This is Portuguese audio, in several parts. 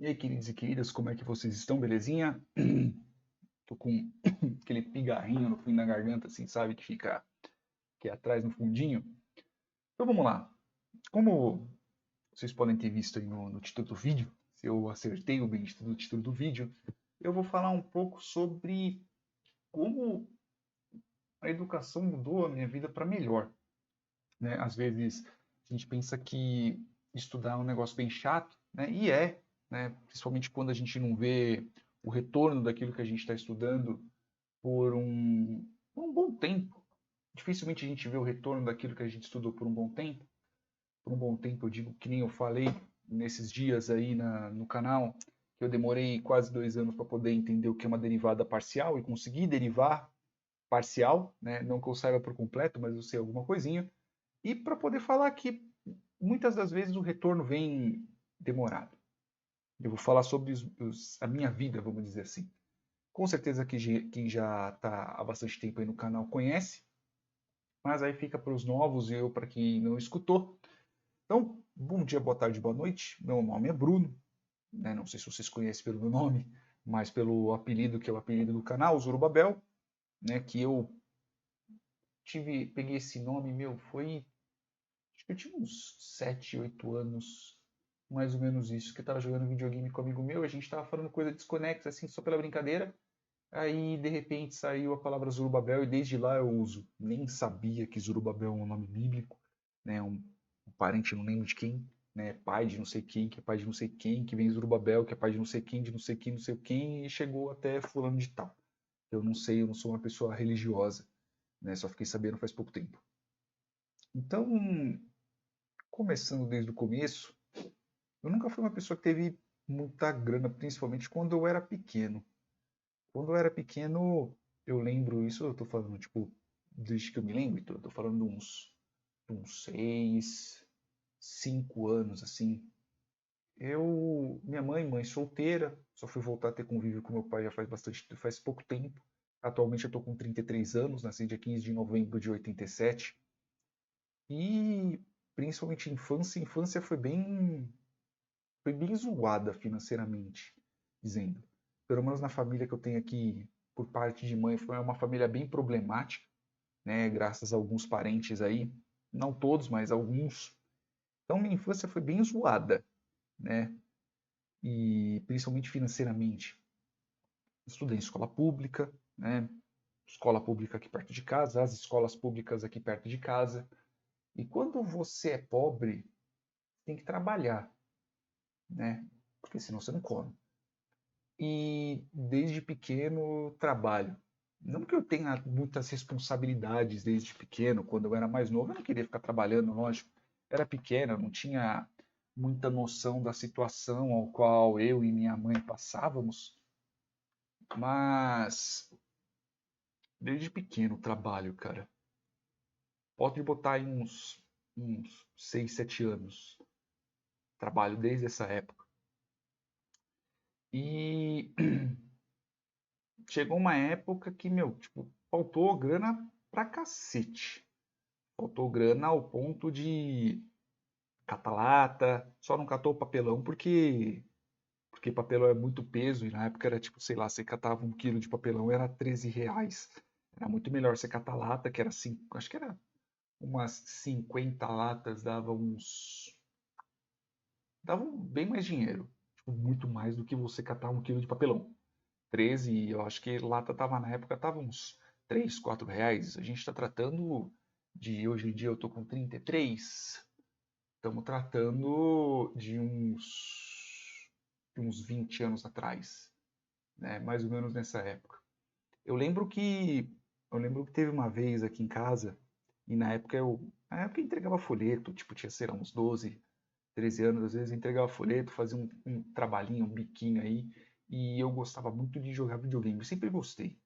E aí, queridos e queridas, como é que vocês estão? Belezinha? Tô com aquele pigarrinho no fim da garganta, assim, sabe? Que fica aqui atrás no fundinho. Então vamos lá. Como vocês podem ter visto aí no título do vídeo, se eu acertei o bem do título do vídeo, eu vou falar um pouco sobre como a educação mudou a minha vida para melhor, né? Às vezes a gente pensa que estudar é um negócio bem chato, né? E é, né? Principalmente quando a gente não vê o retorno daquilo que a gente está estudando por um bom tempo. Dificilmente a gente vê o retorno daquilo que a gente estudou por um bom tempo. Por um bom tempo, eu digo que nem eu falei nesses dias aí no canal, que eu demorei quase 2 anos para poder entender o que é uma derivada parcial e conseguir derivar parcial, né? Não que eu saiba por completo, mas eu sei alguma coisinha. E para poder falar que muitas das vezes o retorno vem demorado. Eu vou falar sobre a minha vida, vamos dizer assim. Com certeza que quem já está há bastante tempo aí no canal conhece, mas aí fica para os novos e eu para quem não escutou. Então, bom dia, boa tarde, boa noite. Meu nome é Bruno, né? Não sei se vocês conhecem pelo meu nome, mas pelo apelido que é o apelido do canal, Zorobabel, né? Que eu peguei esse nome, meu, acho que eu tinha uns 7, 8 anos, mais ou menos isso, que eu estava jogando videogame com um amigo meu, a gente estava falando coisa desconexa, assim, só pela brincadeira. Aí, de repente, saiu a palavra Zorobabel e desde lá eu uso. Nem sabia que Zorobabel é um nome bíblico, né? Um parente, não lembro de quem, né? Pai de não sei quem, que é pai de não sei quem, que vem Zorobabel, que é pai de não sei quem, de não sei quem, não sei quem, e chegou até fulano de tal. Eu não sei, eu não sou uma pessoa religiosa, né? Só fiquei sabendo faz pouco tempo. Então, começando desde o começo, eu nunca fui uma pessoa que teve muita grana, principalmente quando eu era pequeno. Quando eu era pequeno, eu lembro, isso eu tô falando, tipo, desde que eu me lembro, então eu tô falando de uns 6, 5 anos, assim. Minha mãe solteira, só fui voltar a ter convívio com meu pai já faz pouco tempo. Atualmente eu tô com 33 anos, nasci dia 15 de novembro de 87. E principalmente infância foi bem zoada financeiramente, dizendo. Pelo menos na família que eu tenho aqui, por parte de mãe, foi uma família bem problemática, né? Graças a alguns parentes aí, não todos, mas alguns. Então minha infância foi bem zoada, né? E principalmente financeiramente. Estudei em escola pública, né? Escola pública aqui perto de casa, as escolas públicas aqui perto de casa. E quando você é pobre, tem que trabalhar, né? Porque senão você não come. E desde pequeno trabalho. Não que eu tenha muitas responsabilidades desde pequeno, quando eu era mais novo, eu não queria ficar trabalhando, lógico. Era pequeno, eu não tinha muita noção da situação ao qual eu e minha mãe passávamos, mas desde pequeno trabalho, cara. Pode botar aí uns 6, 7 anos. Trabalho desde essa época. E chegou uma época que, meu, tipo, faltou grana pra cacete. Faltou grana ao ponto de catar lata, só não catou papelão porque papelão é muito peso, e na época era tipo, sei lá, você catava 1 quilo de papelão, era R$ 13. Era muito melhor você catar lata, que era acho que era umas 50 latas, davam bem mais dinheiro. Tipo, muito mais do que você catar 1 quilo de papelão. 13, eu acho que lata tava na época, tava uns R$ 3, R$ 4. A gente está tratando de, hoje em dia eu tô com 33, estamos tratando de uns 20 anos atrás, né? Mais ou menos nessa época. Eu lembro que eu lembro que teve uma vez aqui em casa, e na época eu entregava folheto, tipo, tinha, sei lá, uns 12, 13 anos, às vezes eu entregava folheto, fazia um trabalhinho, um biquinho aí, e eu gostava muito de jogar videogame, eu sempre gostei.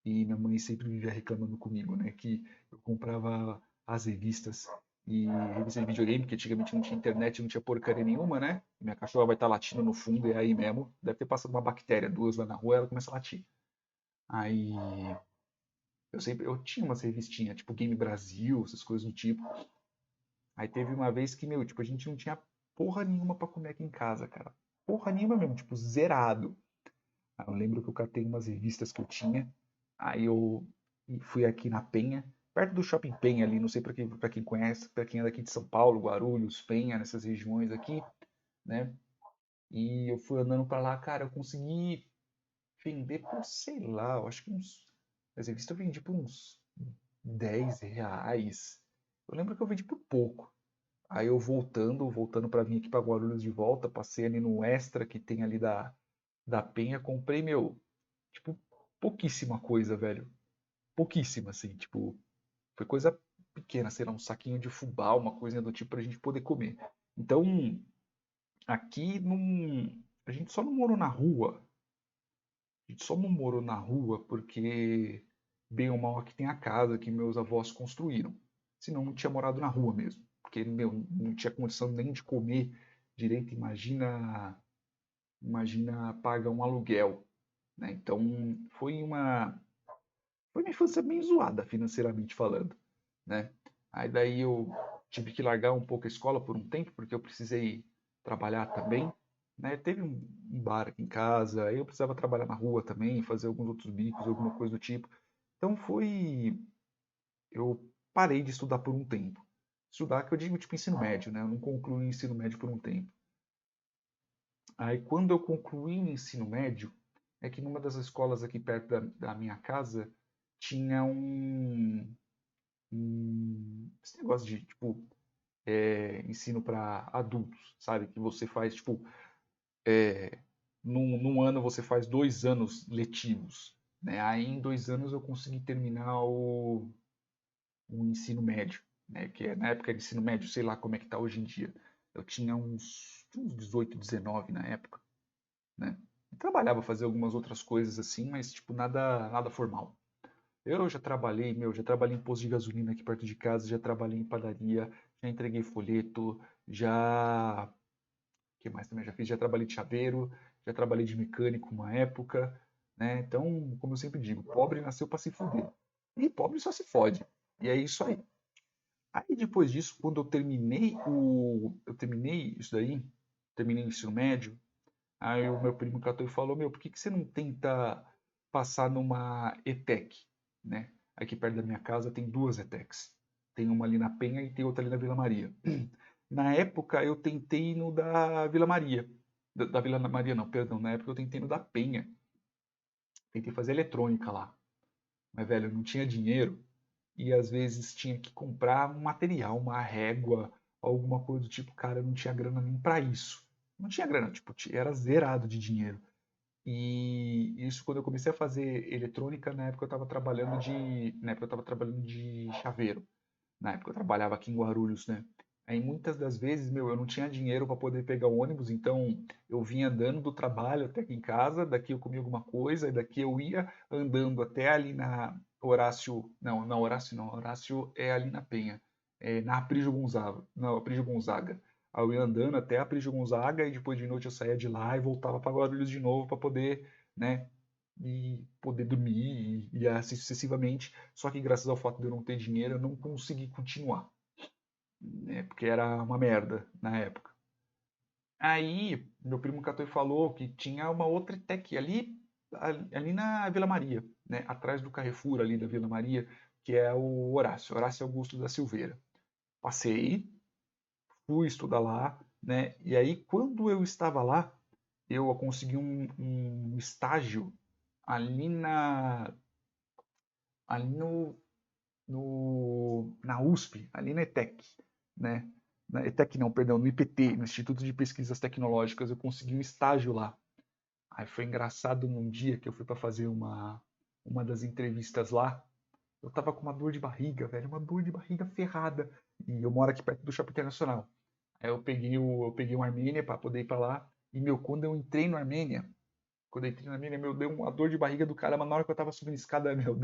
E minha mãe sempre vivia reclamando comigo, né, que eu comprava as revistas e revistas de videogame, porque antigamente não tinha internet, não tinha porcaria nenhuma, né? Minha cachorra vai estar latindo no fundo, e é aí mesmo, deve ter passado uma bactéria, duas lá na rua, ela começa a latir. Aí eu tinha umas revistinhas, tipo Game Brasil, essas coisas do tipo. Aí teve uma vez que, meu, tipo, a gente não tinha porra nenhuma pra comer aqui em casa, cara. porra nenhuma mesmo, tipo, zerado. Aí eu lembro que eu catei umas revistas que eu tinha, aí eu fui aqui na Penha, perto do Shopping Penha ali, não sei pra quem conhece, pra quem é daqui de São Paulo, Guarulhos, Penha, nessas regiões aqui, né? E eu fui andando pra lá, cara, eu consegui vender por, sei lá, eu acho que uns. As revistas eu vendi por uns R$ 10. Eu lembro que eu vendi por pouco. Aí eu voltando para vir aqui para Guarulhos de volta, passei ali no Extra que tem ali da Penha, comprei, meu, tipo, pouquíssima coisa, velho. Pouquíssima, assim, tipo, foi coisa pequena, sei lá, um saquinho de fubá, uma coisinha do tipo pra gente poder comer. Então, aqui não, a gente só não morou na rua. A gente só não morou na rua porque, bem ou mal, aqui tem a casa que meus avós construíram. Senão não tinha morado na rua mesmo. Porque, meu, não tinha condição nem de comer direito. Imagina pagar um aluguel, né? Então, foi uma infância bem zoada, financeiramente falando, né? Aí daí eu tive que largar um pouco a escola por um tempo, porque eu precisei trabalhar também, né? Teve um bar aqui em casa, aí eu precisava trabalhar na rua também, fazer alguns outros bicos, alguma coisa do tipo. Então eu parei de estudar por um tempo. Estudar que eu digo tipo ensino médio, né? Eu não concluí o ensino médio por um tempo. Aí quando eu concluí o ensino médio, é que numa das escolas aqui perto da minha casa tinha esse negócio de, tipo, ensino para adultos, sabe? Que você faz, tipo, num ano você faz 2 anos letivos, né? Aí em 2 anos eu consegui terminar o ensino médio, né? Que na época de ensino médio, sei lá como é que tá hoje em dia. Eu tinha uns 18, 19 na época, né? Eu trabalhava, fazia algumas outras coisas assim, mas, tipo, nada formal. Eu já trabalhei, meu, já trabalhei em posto de gasolina aqui perto de casa, já trabalhei em padaria, já entreguei folheto, já. O que mais também já fiz? Já trabalhei de chaveiro, já trabalhei de mecânico uma época, né? Então, como eu sempre digo, pobre nasceu para se fuder. E pobre só se fode. E é isso aí. Aí depois disso, quando eu terminei isso daí, terminei o ensino médio, aí o meu primo catou e falou: Meu, por que você não tenta passar numa ETEC, né? Aqui perto da minha casa tem duas ETECs. Tem uma ali na Penha e tem outra ali na Vila Maria. Na época eu tentei no da Vila Maria. Da Vila Maria não, perdão. Na época eu tentei no da Penha. Tentei fazer eletrônica lá. Mas, velho, eu não tinha dinheiro e às vezes tinha que comprar um material, uma régua, alguma coisa do tipo. Cara, eu não tinha grana nem pra isso. Não tinha grana, tipo, era zerado de dinheiro. E isso quando eu comecei a fazer eletrônica, na época eu estava trabalhando de chaveiro. Na época eu trabalhava aqui em Guarulhos, né? Aí muitas das vezes, meu, eu não tinha dinheiro para poder pegar o ônibus, então eu vinha andando do trabalho até aqui em casa, daqui eu comia alguma coisa, e daqui eu ia andando até ali na Horácio, não, não, Horácio não, Horácio é ali na Penha, na Aprígio Gonzaga, não, Aprígio Gonzaga. Aí eu ia andando até a Aprígio Gonzaga e depois de noite eu saía de lá e voltava para Guarulhos de novo para poder, né, e poder dormir e assim sucessivamente. Só que graças ao fato de eu não ter dinheiro, eu não consegui continuar, né? Porque era uma merda na época. Aí, meu primo catou e falou que tinha uma outra tech ali na Vila Maria, né? Atrás do Carrefour ali da Vila Maria, que é o Horácio Augusto da Silveira. Passei, fui estudar lá, né? E aí, quando eu estava lá, eu consegui um estágio ali ali na USP, ali na ETEC, né? Na ETEC não, perdão, no IPT, no Instituto de Pesquisas Tecnológicas, eu consegui um estágio lá. Aí foi engraçado num dia que eu fui para fazer uma das entrevistas lá, eu tava com uma dor de barriga, velho, uma dor de barriga ferrada. E eu moro aqui perto do Shopping Internacional. Aí eu peguei um Armênia para poder ir para lá. E, meu, quando eu entrei na Armênia, meu, deu uma dor de barriga do caramba. Na hora que eu tava subindo a escada, meu,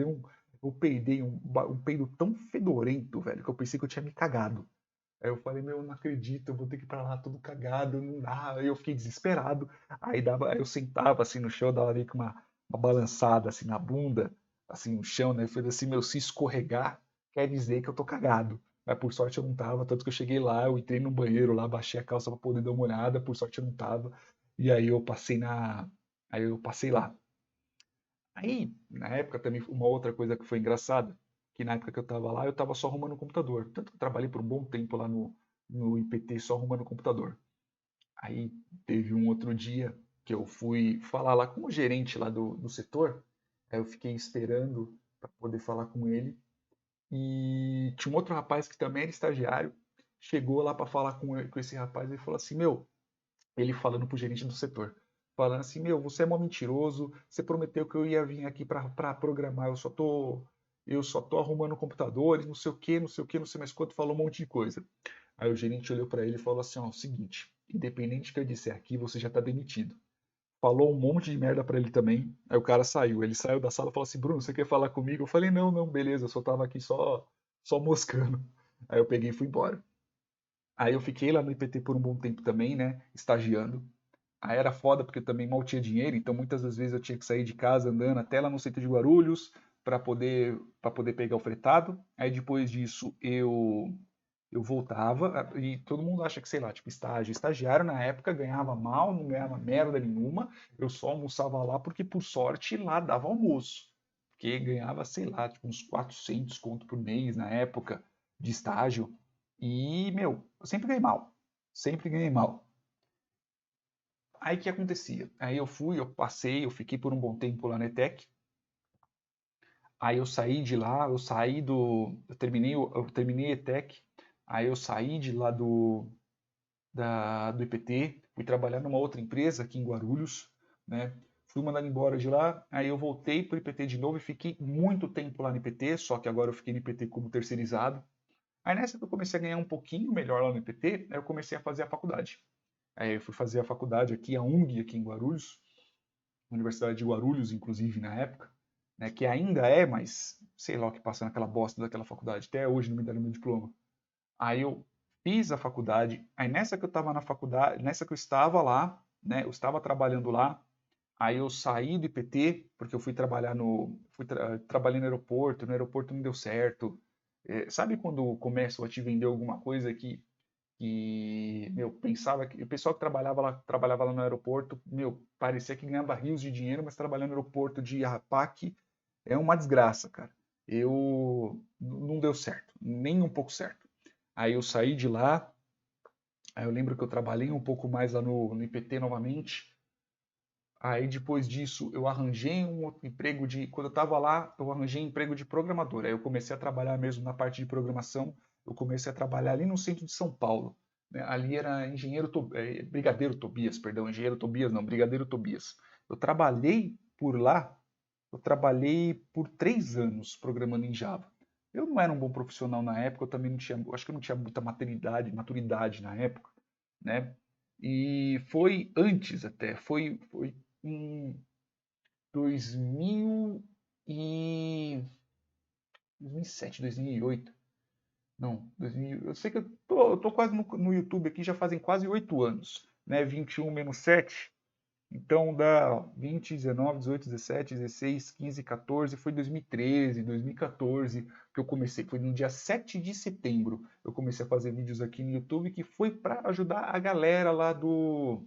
eu peidei um peido tão fedorento, velho, que eu pensei que eu tinha me cagado. Aí eu falei, meu, eu não acredito, eu vou ter que ir pra lá todo cagado, não dá. Aí eu fiquei desesperado. Aí eu sentava assim no chão, dava meio que uma balançada assim na bunda, assim no chão, né? Eu falei assim, meu, se escorregar, quer dizer que eu tô cagado. Mas por sorte eu não tava, tanto que eu cheguei lá, eu entrei no banheiro lá, baixei a calça pra poder dar uma olhada, por sorte eu não tava. E aí eu passei lá. Aí, na época também, uma outra coisa que foi engraçada, que na época que eu estava lá, eu estava só arrumando o computador. Tanto que eu trabalhei por um bom tempo lá no IPT só arrumando o computador. Aí teve um outro dia que eu fui falar lá com o gerente lá do setor. Aí eu fiquei esperando para poder falar com ele. E tinha um outro rapaz que também era estagiário. Chegou lá para falar com esse rapaz e falou assim: Meu, ele falando pro gerente do setor, falando assim: Meu, você é mó mentiroso. Você prometeu que eu ia vir aqui para programar. Eu só tô arrumando computadores, não sei o que, não sei o que, não sei mais quanto. Falou um monte de coisa. Aí o gerente olhou para ele e falou assim: Ó, o seguinte, independente do que eu disser aqui, você já tá demitido. Falou um monte de merda pra ele também. Aí o cara saiu. Ele saiu da sala e falou assim: Bruno, você quer falar comigo? Eu falei: Não, não, beleza, eu só tava aqui só moscando. Aí eu peguei e fui embora. Aí eu fiquei lá no IPT por um bom tempo também, né? Estagiando. Aí era foda porque eu também mal tinha dinheiro, então muitas das vezes eu tinha que sair de casa andando até lá no centro de Guarulhos para poder pegar o fretado. Aí depois disso eu voltava e todo mundo acha que, sei lá, tipo estagiário na época ganhava mal, não ganhava merda nenhuma. Eu só almoçava lá porque por sorte lá dava almoço. Porque ganhava, sei lá, tipo uns 400 conto por mês na época de estágio. E, meu, eu sempre ganhei mal. Sempre ganhei mal. Aí o que acontecia? Aí eu passei, eu fiquei por um bom tempo lá na ETEC. Aí eu saí de lá, eu terminei a ETEC. Aí eu saí de lá do IPT, fui trabalhar numa outra empresa aqui em Guarulhos, né? Fui mandado embora de lá, aí eu voltei para o IPT de novo e fiquei muito tempo lá no IPT, só que agora eu fiquei no IPT como terceirizado. Aí nessa que eu comecei a ganhar um pouquinho melhor lá no IPT, aí eu comecei a fazer a faculdade. Aí eu fui fazer a faculdade aqui, a UNG, aqui em Guarulhos, Universidade de Guarulhos, inclusive, na época, né, que ainda é, mas sei lá o que passa naquela bosta daquela faculdade, até hoje não me deram meu diploma. Aí eu fiz a faculdade, aí nessa que eu estava na faculdade, nessa que eu estava lá, né, eu estava trabalhando lá, aí eu saí do IPT, porque eu fui trabalhar trabalhei no aeroporto não deu certo. Sabe quando começam a te vender alguma coisa que, meu, pensava que o pessoal que trabalhava lá no aeroporto, meu, parecia que ganhava rios de dinheiro, mas trabalhando no aeroporto de APAC é uma desgraça, cara. Não deu certo, nem um pouco certo. Aí eu saí de lá, aí eu lembro que eu trabalhei um pouco mais lá no IPT novamente. Aí depois disso eu arranjei um outro emprego quando eu estava lá, eu arranjei emprego de programador. Aí eu comecei a trabalhar mesmo na parte de programação. Eu comecei a trabalhar ali no centro de São Paulo, né? Ali era Brigadeiro Tobias, perdão, engenheiro Tobias não, Brigadeiro Tobias. Eu trabalhei por lá, eu trabalhei por 3 anos programando em Java. Eu não era um bom profissional na época, eu também não tinha, eu acho que eu não tinha muita maturidade na época, né? E foi antes até, foi em 2000 e 2007, 2008. Não, 2000, eu sei que eu tô quase no YouTube aqui, já fazem quase 8 anos, né? 21 menos 7, então dá 20, 19, 18, 17, 16, 15, 14, foi 2013, 2014 que eu comecei, foi no dia 7 de setembro, eu comecei a fazer vídeos aqui no YouTube que foi para ajudar a galera lá do,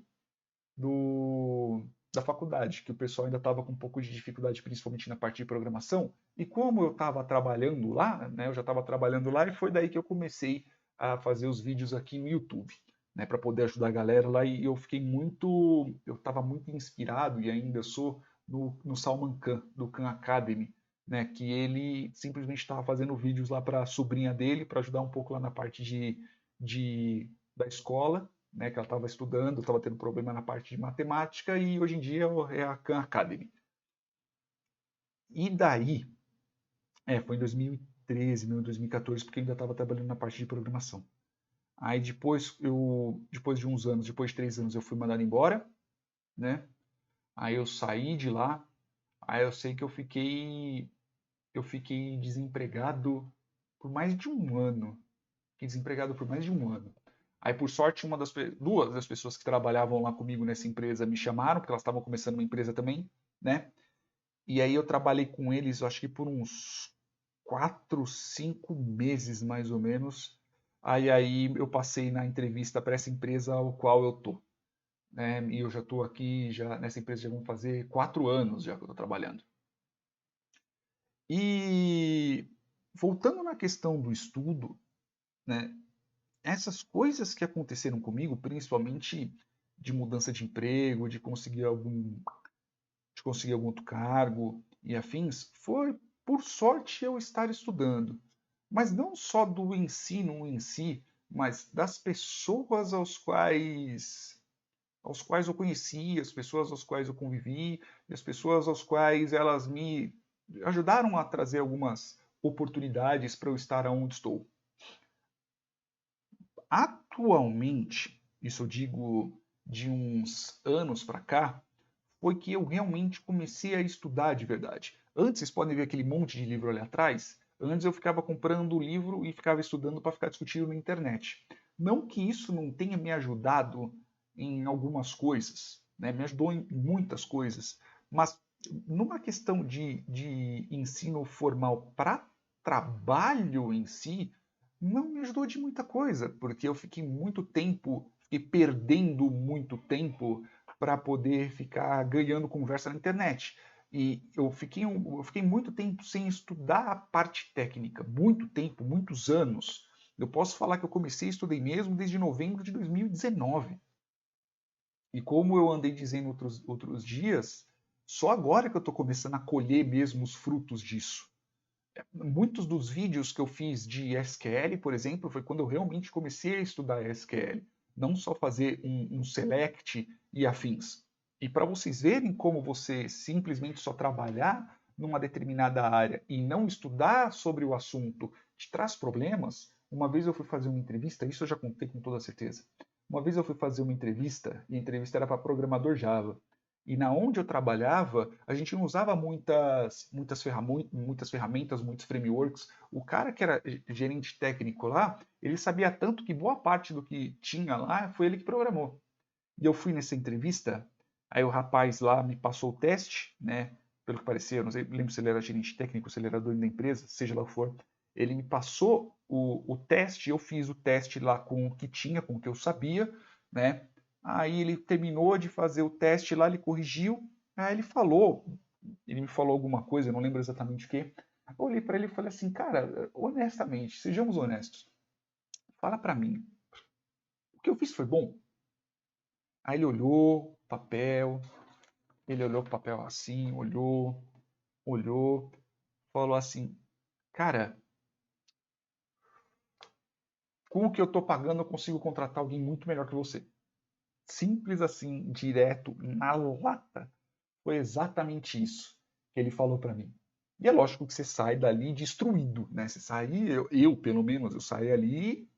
da faculdade, que o pessoal ainda estava com um pouco de dificuldade, principalmente na parte de programação. E como eu estava trabalhando lá, né, eu já estava trabalhando lá, e foi daí que eu comecei a fazer os vídeos aqui no YouTube, né, para poder ajudar a galera lá. E eu estava muito inspirado, e ainda sou, no Salman Khan, do Khan Academy, né, que ele simplesmente estava fazendo vídeos lá para a sobrinha dele, para ajudar um pouco lá na parte da escola, né, que ela estava estudando, estava tendo problema na parte de matemática e hoje em dia é a Khan Academy. E daí, foi em 2013, 2014, porque eu ainda estava trabalhando na parte de programação. Aí depois de uns anos, depois de 3 anos, eu fui mandado embora, né? Aí eu saí de lá, aí eu sei que eu fiquei desempregado por mais de um ano. Fiquei desempregado por mais de um ano. Aí, por sorte, duas das pessoas que trabalhavam lá comigo nessa empresa me chamaram, porque elas estavam começando uma empresa também, né? E aí eu trabalhei com eles, acho que por uns 4, 5 meses, mais ou menos. Aí eu passei na entrevista para essa empresa ao qual eu tô. né? E eu já estou aqui, já nessa empresa já vão fazer 4 anos já que eu estou trabalhando. E voltando na questão do estudo, né? Essas coisas que aconteceram comigo, principalmente de mudança de emprego, de conseguir algum outro cargo e afins, foi por sorte eu estar estudando. Mas não só do ensino em si, mas das pessoas aos quais eu conheci, as pessoas às quais eu convivi, e as pessoas às quais elas me ajudaram a trazer algumas oportunidades para eu estar onde estou. Atualmente, isso eu digo de uns anos para cá, foi que eu realmente comecei a estudar de verdade. Antes, vocês podem ver aquele monte de livro ali atrás. Antes eu ficava comprando o livro e ficava estudando para ficar discutindo na internet. Não que isso não tenha me ajudado em algumas coisas, né? Me ajudou em muitas coisas, mas numa questão de ensino formal para trabalho em si, não me ajudou de muita coisa, porque eu fiquei muito tempo, fiquei perdendo muito tempo para poder ficar ganhando conversa na internet. E eu fiquei muito tempo sem estudar a parte técnica, muito tempo, muitos anos. Eu posso falar que eu comecei a estudar mesmo desde novembro de 2019. E como eu andei dizendo outros dias, só agora que eu estou começando a colher mesmo os frutos disso. Muitos dos vídeos que eu fiz de SQL, por exemplo, foi quando eu realmente comecei a estudar SQL, não só fazer um select e afins. E para vocês verem como você simplesmente só trabalhar numa determinada área e não estudar sobre o assunto te traz problemas, uma vez eu fui fazer uma entrevista, isso eu já contei com toda certeza. Uma vez eu fui fazer uma entrevista, e a entrevista era para programador Java. E na onde eu trabalhava, a gente não usava muitas ferramentas, muitos frameworks. O cara que era gerente técnico lá, ele sabia tanto que boa parte do que tinha lá foi ele que programou. E eu fui nessa entrevista, aí o rapaz lá me passou o teste, né? Pelo que parecia, eu não sei, lembro se ele era gerente técnico, se ele era dono da empresa, seja lá o que for. Ele me passou o teste, eu fiz o teste lá com o que tinha, com o que eu sabia, né? Aí ele terminou de fazer o teste lá, ele corrigiu, aí ele me falou alguma coisa, eu não lembro exatamente o que. Eu olhei para ele e falei assim, cara, honestamente, sejamos honestos, fala para mim, o que eu fiz foi bom? Aí ele olhou o papel assim, olhou, falou assim, cara, com o que eu tô pagando eu consigo contratar alguém muito melhor que você. Simples assim, direto, na lata. Foi exatamente isso que ele falou para mim. E é lógico que você sai dali destruído, né? Você sai, pelo menos, eu saí ali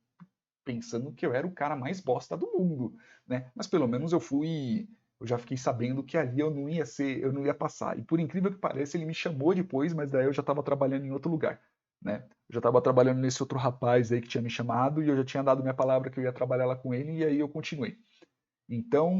pensando que eu era o cara mais bosta do mundo, né? Mas pelo menos eu já fiquei sabendo que ali eu não ia passar. E por incrível que pareça, ele me chamou depois, mas daí eu já estava trabalhando em outro lugar, né? Eu já estava trabalhando nesse outro rapaz aí que tinha me chamado e eu já tinha dado minha palavra que eu ia trabalhar lá com ele e aí eu continuei. Então,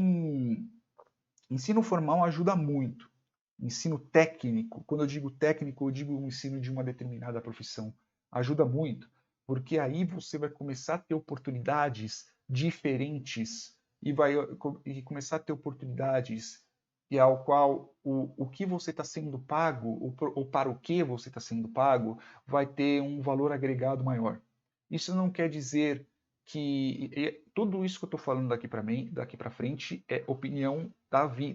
ensino formal ajuda muito. Ensino técnico, quando eu digo técnico, eu digo o ensino de uma determinada profissão. Ajuda muito, porque aí você vai começar a ter oportunidades diferentes e começar a ter oportunidades e ao qual o que você está sendo pago, ou para o que você está sendo pago, vai ter um valor agregado maior. Isso não quer dizer que tudo isso que eu estou falando daqui para frente é opinião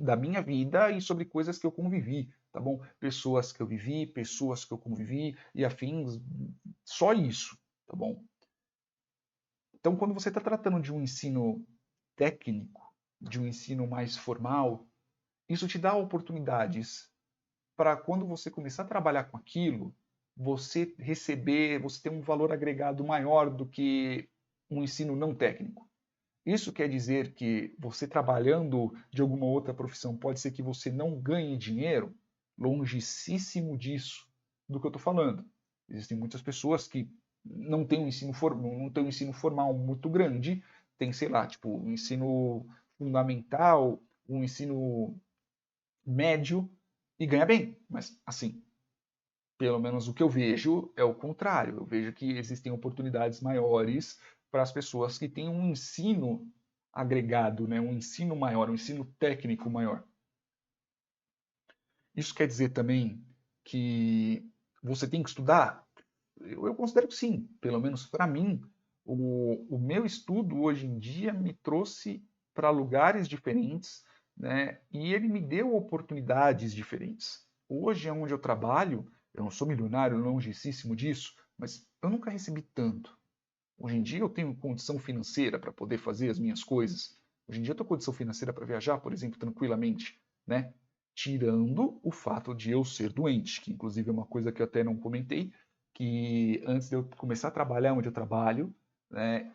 da minha vida e sobre coisas que eu convivi, tá bom? Pessoas que eu vivi, pessoas que eu convivi e afins, só isso, tá bom? Então, quando você está tratando de um ensino técnico, de um ensino mais formal, isso te dá oportunidades para quando você começar a trabalhar com aquilo, você ter um valor agregado maior do que um ensino não técnico. Isso quer dizer que você trabalhando de alguma outra profissão pode ser que você não ganhe dinheiro? Longicíssimo disso do que eu estou falando. Existem muitas pessoas que não têm um ensino formal muito grande, tem, sei lá, tipo, um ensino fundamental, um ensino médio e ganha bem. Mas, assim, pelo menos o que eu vejo é o contrário. Eu vejo que existem oportunidades maiores para as pessoas que têm um ensino agregado, né? Um ensino maior, um ensino técnico maior. Isso quer dizer também que você tem que estudar? Eu considero que sim, pelo menos para mim. O meu estudo hoje em dia me trouxe para lugares diferentes, né? E ele me deu oportunidades diferentes. Hoje é onde eu trabalho, eu não sou milionário, longíssimo disso, mas eu nunca recebi tanto. Hoje em dia eu tenho condição financeira para poder fazer as minhas coisas. Hoje em dia eu tenho condição financeira para viajar, por exemplo, tranquilamente, né? Tirando o fato de eu ser doente, que inclusive é uma coisa que eu até não comentei, que antes de eu começar a trabalhar onde eu trabalho, né,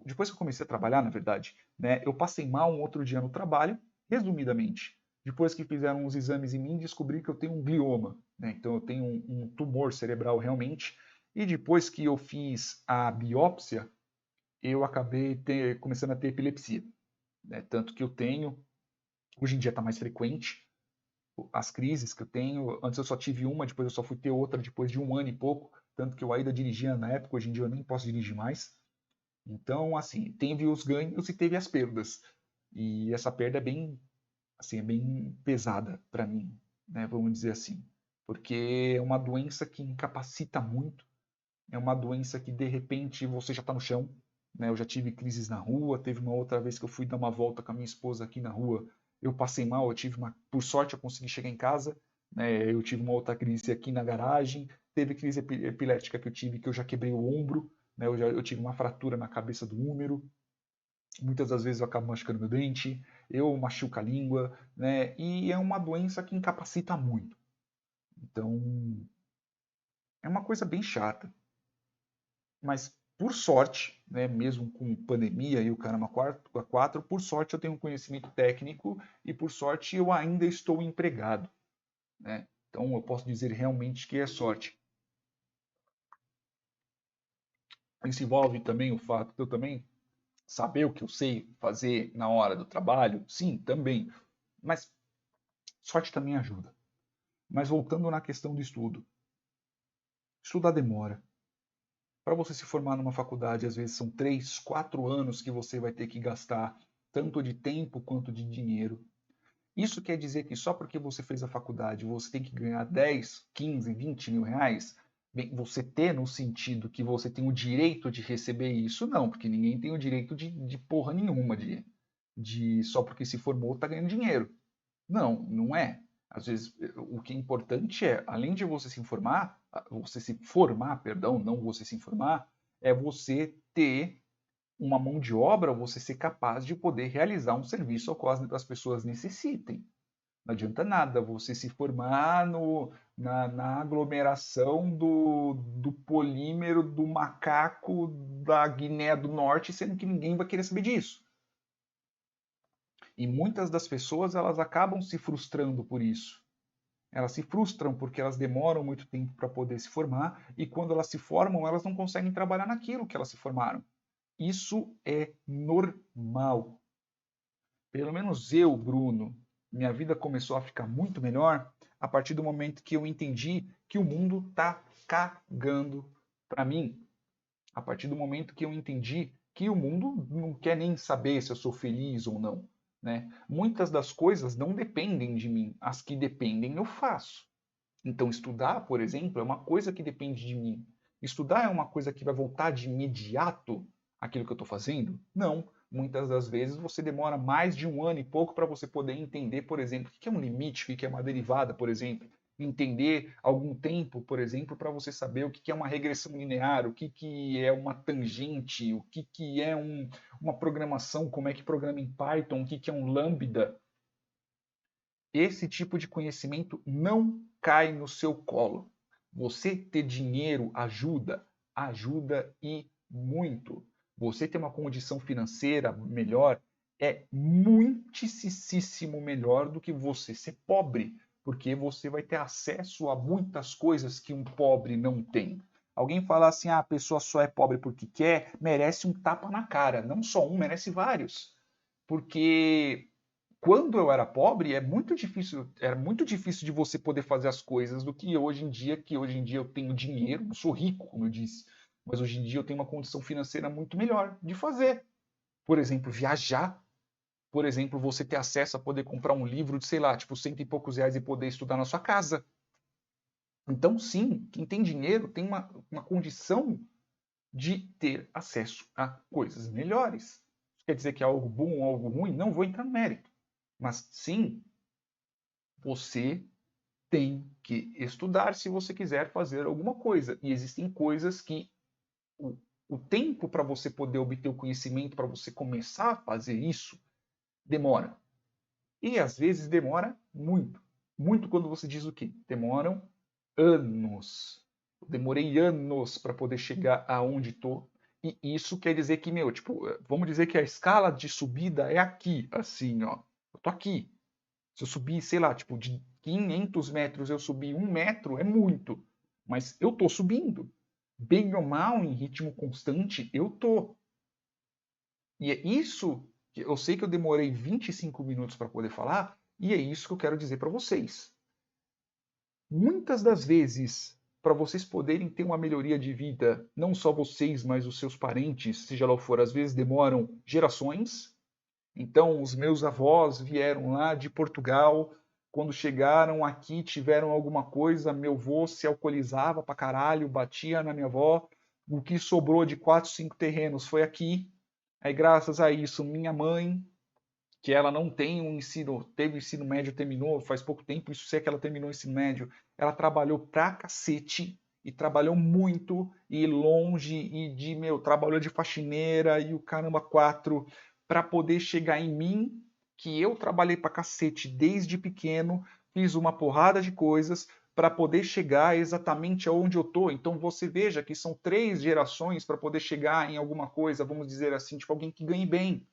depois que eu comecei a trabalhar, na verdade, né, eu passei mal um outro dia no trabalho, resumidamente. Depois que fizeram uns exames em mim, descobri que eu tenho um glioma, né? Então eu tenho um tumor cerebral realmente, e depois que eu fiz a biópsia, eu acabei começando a ter epilepsia, né? Tanto que eu tenho, hoje em dia está mais frequente, as crises que eu tenho. Antes eu só tive uma, depois eu só fui ter outra depois de 1 ano e pouco. Tanto que eu ainda dirigia na época, hoje em dia eu nem posso dirigir mais. Então, assim, teve os ganhos e teve as perdas. E essa perda é bem, assim, é bem pesada para mim, né? Vamos dizer assim. Porque é uma doença que incapacita muito. É uma doença que de repente você já está no chão, né? Eu já tive crises na rua, teve uma outra vez que eu fui dar uma volta com a minha esposa aqui na rua, eu passei mal, por sorte eu consegui chegar em casa, né? Eu tive uma outra crise aqui na garagem, teve crise epilética que eu tive que eu já quebrei o ombro, né? Eu tive uma fratura na cabeça do húmero, muitas das vezes eu acabo machucando meu dente, eu machuco a língua, né? E é uma doença que incapacita muito. Então, é uma coisa bem chata. Mas, por sorte, né, mesmo com pandemia e o caramba 4, por sorte eu tenho um conhecimento técnico e, por sorte, eu ainda estou empregado. Né? Então, eu posso dizer realmente que é sorte. Isso envolve também o fato de eu também saber o que eu sei fazer na hora do trabalho? Sim, também. Mas sorte também ajuda. Mas voltando na questão do estudo. Estudar demora. Para você se formar numa faculdade, às vezes são 3, 4 anos que você vai ter que gastar, tanto de tempo quanto de dinheiro. Isso quer dizer que só porque você fez a faculdade você tem que ganhar 10, 15, 20 mil reais? Bem, você ter no sentido que você tem o direito de receber isso, não, porque ninguém tem o direito de porra nenhuma, de só porque se formou tá ganhando dinheiro. Não, não é. Às vezes, o que é importante é, além de você se formar, perdão, não você se informar, é você ter uma mão de obra, você ser capaz de poder realizar um serviço ao qual as pessoas necessitem. Não adianta nada você se formar na aglomeração do polímero do macaco da Guiné do Norte, sendo que ninguém vai querer saber disso. E muitas das pessoas elas acabam se frustrando por isso. Elas se frustram porque elas demoram muito tempo para poder se formar e quando elas se formam, elas não conseguem trabalhar naquilo que elas se formaram. Isso é normal. Pelo menos eu, Bruno, minha vida começou a ficar muito melhor a partir do momento que eu entendi que o mundo tá cagando para mim. A partir do momento que eu entendi que o mundo não quer nem saber se eu sou feliz ou não, né? Muitas das coisas não dependem de mim, as que dependem eu faço. Então, estudar, por exemplo, é uma coisa que depende de mim. Estudar é uma coisa que vai voltar de imediato aquilo que eu estou fazendo? Não. Muitas das vezes você demora mais de 1 ano e pouco para você poder entender, por exemplo, o que é um limite, o que é uma derivada, por exemplo. Entender algum tempo, por exemplo, para você saber o que é uma regressão linear, o que é uma tangente, o que é uma programação, como é que programa em Python, o que é um lambda. Esse tipo de conhecimento não cai no seu colo. Você ter dinheiro ajuda, ajuda e muito. Você ter uma condição financeira melhor é muitíssimo melhor do que você ser pobre, porque você vai ter acesso a muitas coisas que um pobre não tem. Alguém fala assim, ah, a pessoa só é pobre porque quer, merece um tapa na cara. Não só um, merece vários. Porque quando eu era pobre, era muito difícil de você poder fazer as coisas do que hoje em dia eu tenho dinheiro, não sou rico, como eu disse, mas hoje em dia eu tenho uma condição financeira muito melhor de fazer. Por exemplo, viajar. Por exemplo, você ter acesso a poder comprar um livro de, sei lá, tipo, cento e poucos reais e poder estudar na sua casa. Então, sim, quem tem dinheiro tem uma condição de ter acesso a coisas melhores. Isso quer dizer que é algo bom ou algo ruim? Não vou entrar no mérito. Mas, sim, você tem que estudar se você quiser fazer alguma coisa. E existem coisas que o tempo para você poder obter o conhecimento, para você começar a fazer isso, demora. E às vezes demora muito. Muito quando você diz o quê? Demoram anos. Eu demorei anos para poder chegar aonde estou. E isso quer dizer que, meu, tipo, vamos dizer que a escala de subida é aqui, assim, ó. Eu tô aqui. Se eu subir, sei lá, tipo, de 500 metros eu subir 1 metro, é muito. Mas eu tô subindo. Bem ou mal, em ritmo constante, eu tô. E é isso que eu sei que eu demorei 25 minutos para poder falar, e é isso que eu quero dizer para vocês. Muitas das vezes, para vocês poderem ter uma melhoria de vida, não só vocês, mas os seus parentes, seja lá o for, às vezes demoram gerações. Então, os meus avós vieram lá de Portugal, quando chegaram aqui, tiveram alguma coisa, meu avô se alcoolizava pra caralho, batia na minha avó, o que sobrou de 4, 5 terrenos foi aqui. Aí, graças a isso, minha mãe, que ela não tem um ensino, teve o ensino médio, terminou faz pouco tempo, isso sei que ela terminou o ensino médio, ela trabalhou pra cacete e trabalhou muito e longe e trabalhou de faxineira e o caramba quatro para poder chegar em mim, que eu trabalhei pra cacete desde pequeno, fiz uma porrada de coisas para poder chegar exatamente aonde eu tô. Então você veja que são 3 gerações para poder chegar em alguma coisa, vamos dizer assim, tipo alguém que ganhe bem.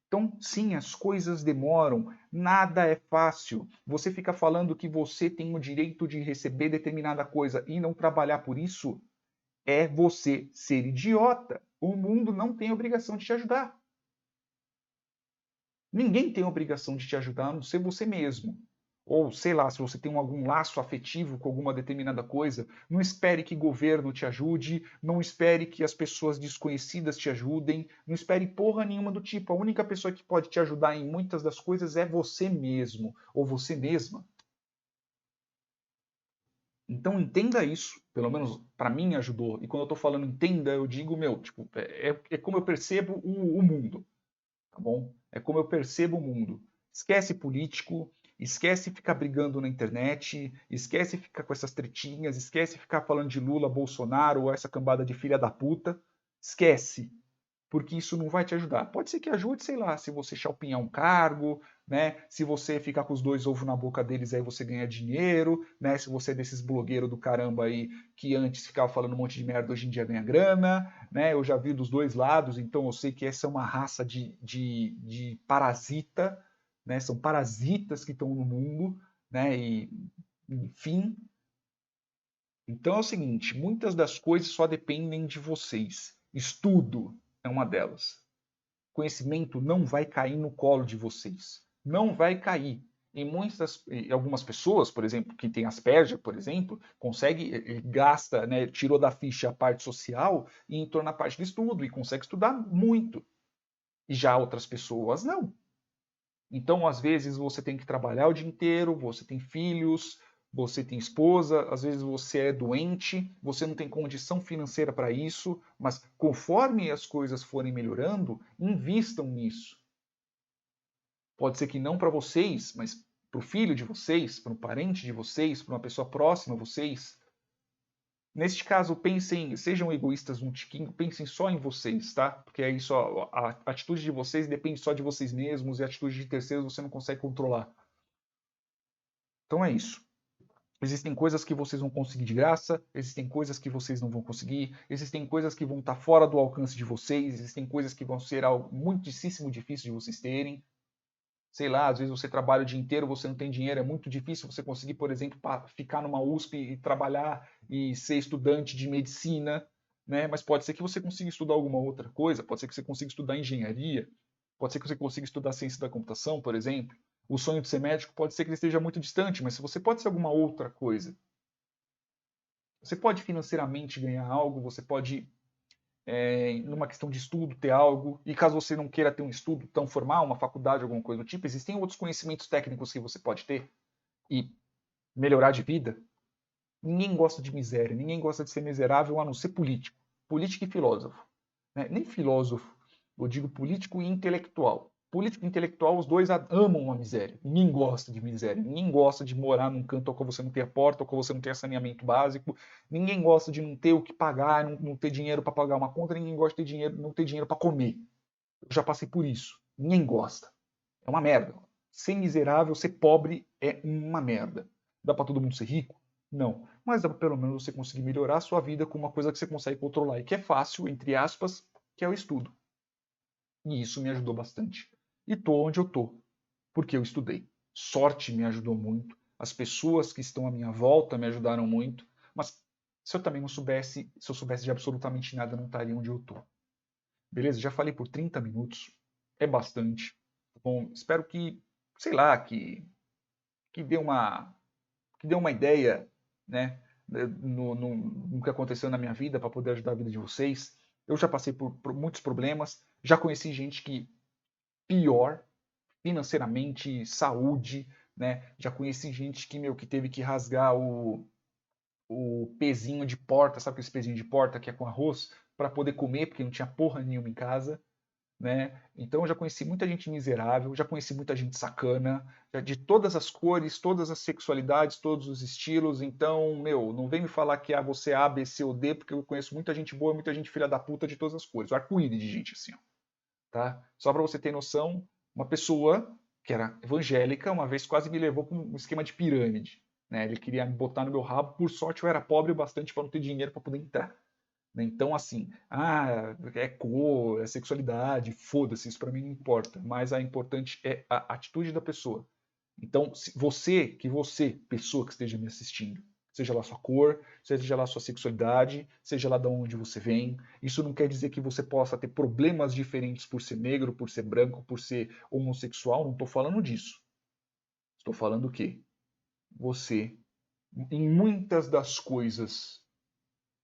Então, sim, as coisas demoram, nada é fácil. Você fica falando que você tem o direito de receber determinada coisa e não trabalhar por isso, é você ser idiota. O mundo não tem obrigação de te ajudar. Ninguém tem obrigação de te ajudar, a não ser você mesmo. Ou, sei lá, se você tem algum laço afetivo com alguma determinada coisa, não espere que governo te ajude, não espere que as pessoas desconhecidas te ajudem, não espere porra nenhuma do tipo. A única pessoa que pode te ajudar em muitas das coisas é você mesmo, ou você mesma. Então entenda isso, pelo menos para mim ajudou. E quando eu estou falando entenda, eu digo, meu, tipo, é como eu percebo o mundo. Tá bom? É como eu percebo o mundo. Esquece político, esquece ficar brigando na internet, esquece ficar com essas tretinhas, esquece ficar falando de Lula, Bolsonaro ou essa cambada de filha da puta. Esquece, porque isso não vai te ajudar. Pode ser que ajude, sei lá, se você chalpinhar um cargo, né? Se você ficar com os 2 ovos na boca deles, aí você ganha dinheiro, né? Se você é desses blogueiros do caramba aí que antes ficava falando um monte de merda, hoje em dia ganha grana, né? Eu já vi dos 2 lados, então eu sei que essa é uma raça de parasita, né? São parasitas que estão no mundo, né? E, enfim. Então é o seguinte, muitas das coisas só dependem de vocês. Estudo é uma delas. Conhecimento não vai cair no colo de vocês. Não vai cair. Em algumas pessoas, por exemplo, que tem Asperger, por exemplo, consegue, gasta, né, tirou da ficha a parte social e entrou na parte de estudo e consegue estudar muito. E já outras pessoas não. Então, às vezes, você tem que trabalhar o dia inteiro, você tem filhos, você tem esposa, às vezes você é doente, você não tem condição financeira para isso, mas conforme as coisas forem melhorando, invistam nisso. Pode ser que não para vocês, mas para o filho de vocês, para um parente de vocês, para uma pessoa próxima a vocês. Neste caso, pensem, sejam egoístas um tiquinho, pensem só em vocês, tá? Porque aí só a atitude de vocês depende só de vocês mesmos e a atitude de terceiros você não consegue controlar. Então é isso. Existem coisas que vocês vão conseguir de graça, existem coisas que vocês não vão conseguir, existem coisas que vão estar fora do alcance de vocês, existem coisas que vão ser algo muitíssimo difícil de vocês terem. Sei lá, às vezes você trabalha o dia inteiro, você não tem dinheiro, é muito difícil você conseguir, por exemplo, ficar numa USP e trabalhar e ser estudante de medicina, né? Mas pode ser que você consiga estudar alguma outra coisa, pode ser que você consiga estudar engenharia, pode ser que você consiga estudar ciência da computação, por exemplo. O sonho de ser médico pode ser que ele esteja muito distante, mas se você pode ser alguma outra coisa. Você pode financeiramente ganhar algo, você pode numa questão de estudo, ter algo, e caso você não queira ter um estudo tão formal, uma faculdade, alguma coisa do tipo, existem outros conhecimentos técnicos que você pode ter e melhorar de vida. Ninguém gosta de miséria, ninguém gosta de ser miserável a não ser político. Político e filósofo. Né? Nem filósofo, eu digo político e intelectual. Político e intelectual, os dois amam a miséria. Ninguém gosta de miséria. Ninguém gosta de morar num canto ao qual você não tenha porta, ao qual você não tenha saneamento básico. Ninguém gosta de não ter o que pagar, não ter dinheiro para pagar uma conta. Ninguém gosta de ter dinheiro, não ter dinheiro para comer. Eu já passei por isso. Ninguém gosta. É uma merda. Ser miserável, ser pobre é uma merda. Dá para todo mundo ser rico? Não. Mas dá pra pelo menos você conseguir melhorar a sua vida com uma coisa que você consegue controlar e que é fácil, entre aspas, que é o estudo. E isso me ajudou bastante. E tô onde eu tô, porque eu estudei. Sorte me ajudou muito, as pessoas que estão à minha volta me ajudaram muito, mas se eu também não soubesse, se eu soubesse de absolutamente nada, eu não estaria onde eu tô. Beleza? Já falei por 30 minutos, é bastante. Bom, espero que, sei lá, que dê uma, que dê uma ideia, né, no que aconteceu na minha vida para poder ajudar a vida de vocês. Eu já passei por muitos problemas, já conheci gente que pior financeiramente, saúde, né? Já conheci gente que, meu, que teve que rasgar o pezinho de porta, sabe esse pezinho de porta que é com arroz, para poder comer, porque não tinha porra nenhuma em casa, né? Então eu já conheci muita gente miserável, já conheci muita gente sacana, de todas as cores, todas as sexualidades, todos os estilos. Então, meu, não vem me falar que você é A, B, C ou D, porque eu conheço muita gente boa, muita gente filha da puta de todas as cores. O arco-íris de gente assim, ó, tá? Só para você ter noção, uma pessoa que era evangélica uma vez quase me levou para um esquema de pirâmide, né? Ele queria me botar no meu rabo, por sorte eu era pobre o bastante para não ter dinheiro para poder entrar. Né? Então, assim, é cor, é sexualidade, foda-se, isso para mim não importa. Mas a importante é a atitude da pessoa. Então, você, pessoa que esteja me assistindo, seja lá sua cor, seja lá sua sexualidade, seja lá de onde você vem, isso não quer dizer que você possa ter problemas diferentes por ser negro, por ser branco, por ser homossexual, não estou falando disso. Estou falando que você, em muitas das coisas,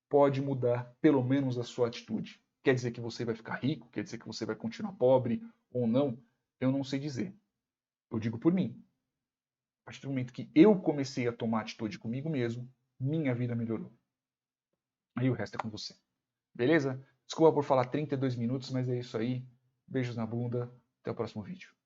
pode mudar pelo menos a sua atitude. Quer dizer que você vai ficar rico? Quer dizer que você vai continuar pobre ou não? Eu não sei dizer. Eu digo por mim. A partir do momento que eu comecei a tomar atitude comigo mesmo, minha vida melhorou. Aí o resto é com você. Beleza? Desculpa por falar 32 minutos, mas é isso aí. Beijos na bunda. Até o próximo vídeo.